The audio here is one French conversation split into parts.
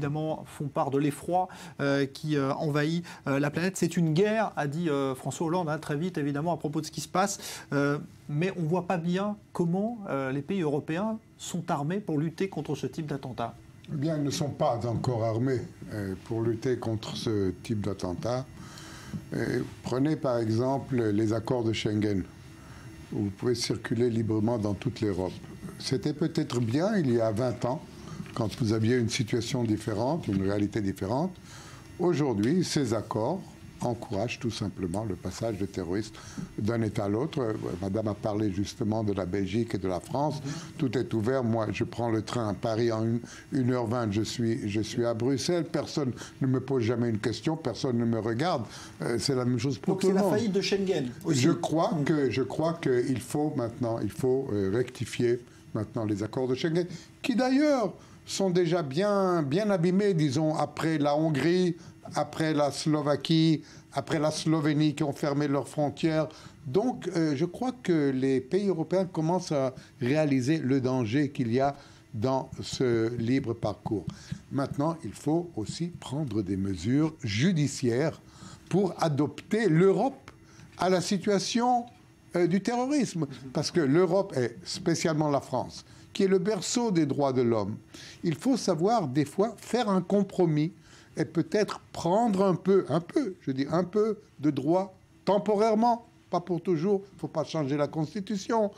évidemment font part de l'effroi qui envahit la planète. C'est une guerre, a dit François Hollande, très vite évidemment à propos de ce qui se passe. Mais on ne voit pas bien comment les pays européens sont armés pour lutter contre ce type d'attentat. Eh bien, ils ne sont pas encore armés pour lutter contre ce type d'attentat. Prenez par exemple les accords de Schengen, où vous pouvez circuler librement dans toute l'Europe. C'était peut-être bien il y a 20 ans, quand vous aviez une situation différente, une réalité différente. Aujourd'hui, ces accords encouragent tout simplement le passage de terroristes d'un État à l'autre. Madame a parlé justement de la Belgique et de la France. Tout est ouvert. Moi, je prends le train à Paris en 1h20. Je suis à Bruxelles. Personne ne me pose jamais une question. Personne ne me regarde. C'est la même chose pour tout le monde. Donc c'est la faillite de Schengen aussi. Je crois qu'il faut maintenant, rectifier maintenant les accords de Schengen, qui d'ailleurs sont déjà bien abîmés, disons, après la Hongrie, après la Slovaquie, après la Slovénie qui ont fermé leurs frontières. Donc, je crois que les pays européens commencent à réaliser le danger qu'il y a dans ce libre parcours. Maintenant, il faut aussi prendre des mesures judiciaires pour adopter l'Europe à la situation du terrorisme. Parce que l'Europe, et spécialement la France, qui est le berceau des droits de l'homme, il faut savoir des fois faire un compromis et peut-être prendre un peu de droit temporairement, pas pour toujours. Il ne faut pas changer la Constitution.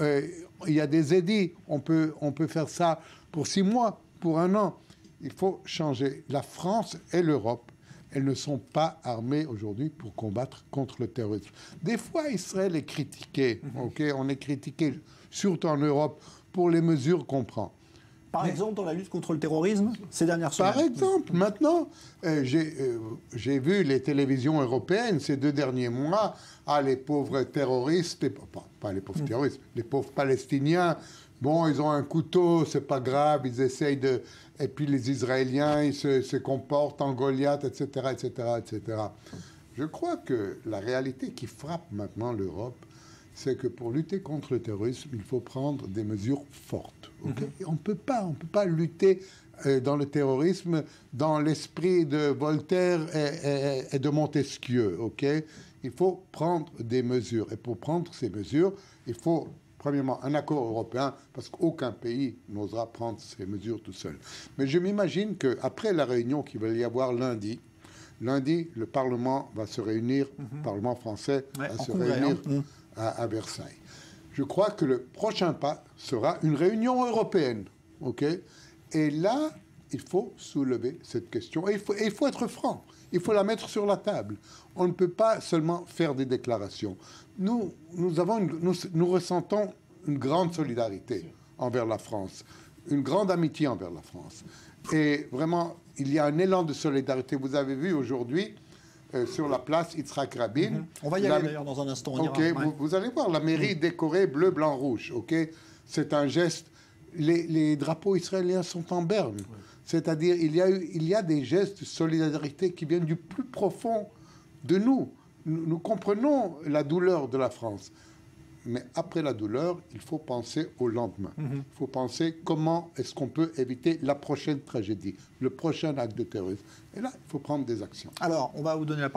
Il y a des édits, on peut faire ça pour 6 mois, pour 1 an. Il faut changer. La France et l'Europe, elles ne sont pas armées aujourd'hui pour combattre contre le terrorisme. Des fois, Israël est critiqué. On est critiqué, surtout en Europe, pour les mesures qu'on prend. Par exemple, dans la lutte contre le terrorisme, ces dernières semaines. Par exemple, maintenant, j'ai vu les télévisions européennes ces 2 derniers mois, les pauvres terroristes, pas les pauvres terroristes, les pauvres Palestiniens, bon, ils ont un couteau, c'est pas grave, ils essayent de... Et puis les Israéliens, ils se comportent en Goliath, etc., etc., etc. Je crois que la réalité qui frappe maintenant l'Europe, c'est que pour lutter contre le terrorisme, il faut prendre des mesures fortes. On ne peut pas lutter dans le terrorisme dans l'esprit de Voltaire et de Montesquieu. Il faut prendre des mesures. Et pour prendre ces mesures, il faut, premièrement, un accord européen, parce qu'aucun pays n'osera prendre ces mesures tout seul. Mais je m'imagine qu'après la réunion qu'il va y avoir lundi, le Parlement va se réunir, le Parlement français va se réunir à Versailles. Je crois que le prochain pas sera une réunion européenne. Et là, il faut soulever cette question. Et il faut être franc. Il faut la mettre sur la table. On ne peut pas seulement faire des déclarations. Nous ressentons une grande solidarité envers la France, une grande amitié envers la France. Et vraiment, il y a un élan de solidarité. Vous avez vu aujourd'hui, sur la place Yitzhak Rabin. On va y aller d'ailleurs dans un instant. Vous allez voir, la mairie décorée bleu, blanc, rouge. C'est un geste. Les drapeaux israéliens sont en berne. C'est-à-dire, il y a des gestes de solidarité qui viennent du plus profond de nous. Nous comprenons la douleur de la France. Mais après la douleur, il faut penser au lendemain. Il faut penser comment est-ce qu'on peut éviter la prochaine tragédie, le prochain acte de terrorisme. Et là, il faut prendre des actions. Alors, on va vous donner la parole.